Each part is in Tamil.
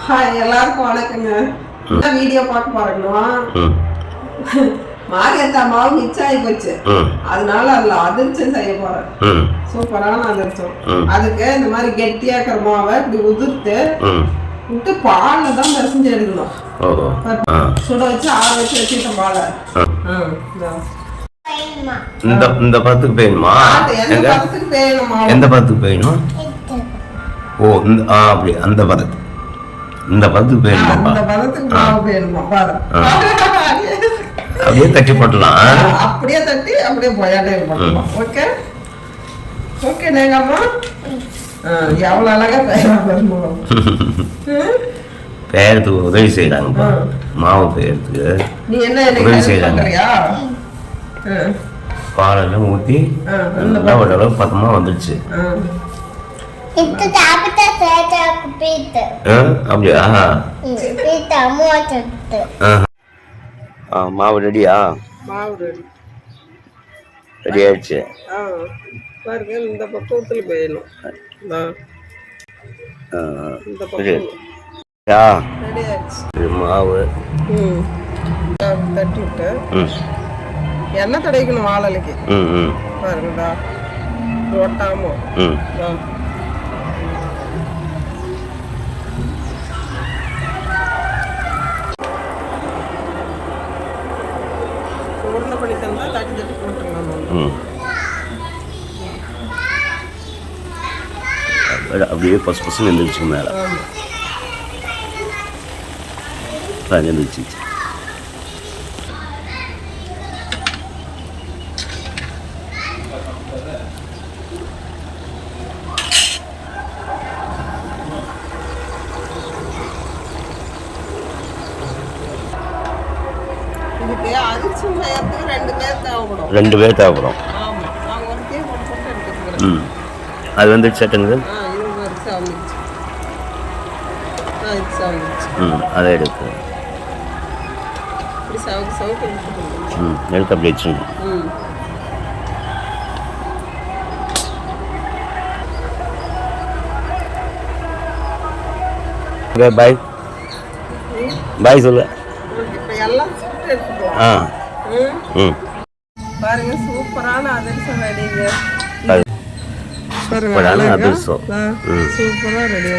எல்லாருக்கும் வணக்கங்க. வீடியோ பார்க்க போறோம்னா மாரியத்தா மாவு மிச்சம் ஆகி போச்சு. அதனால அதுல அதிர்ச்சம் செய்ய போறேன். சூப்பரான அதிர்ச்சம். அதுக்கு இந்த மாதிரி கெட்டியாக்கிற மாவை இப்படி உதிர்த்து விட்டு பால்ல தான் பிசைஞ்சு எடுக்கணும். சுட வச்சு ஆற வச்சு வச்சுட்ட பாலை இந்த பத்துக்கு பேணுமா? எந்த பத்துக்கு பேணும்? ஓ அப்படி அந்த பதத்துக்கு இந்த பதத்துக்கு பேணுமா? அப்படியே தட்டி போட்டலாம். அப்படியே தட்டி அப்படியே போயாட்டே போட்டலாம். Okay okay. நேங்கம்மா எவ்வளவு அழகா பெயர்த்துக்கு உதவி செய்யறாங்க. மாவு பெயர்த்துக்கு நீ என்ன உதவி செய்யறாங்க. பாலெல்லாம் ஊற்றி நல்லா ஓரளவு பக்கமாக வந்துடுச்சு. அப்படியா? மாவு ரெடியா? மாவு ரெடி ரெடி ஆயிடுச்சு. பாருங்க இந்த பக்குவத்தில் வேணும். மாவு தட்டி விட்டு எண்ணெய் தடைக்கணும் வாழலைக்கு. பாருங்கடா ரொட்டாமோ உருண்டை பண்ணி தந்தா தட்டி தட்டி போட்டுருங்க. அப்படியே பசு பசுன்னு எழுந்திரிச்சு மேலே எழுந்திரிச்சு. ரெண்டு பேர் தேவைப்படும். அது வந்து சட்டுங்க. அதை எடுத்து எடுத்து அப்படி வச்சுங்க. பாய் பாய் சொல்லு. பாருங்க சூப்பரான அதிர்சம் ரெடிங்க. சூப்பரான அதிர்சம். சூப்பரா ரெடி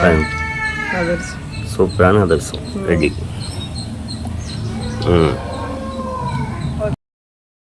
ஆயிடுச்சு. சூப்பரான அதிர்சம் ரெடி.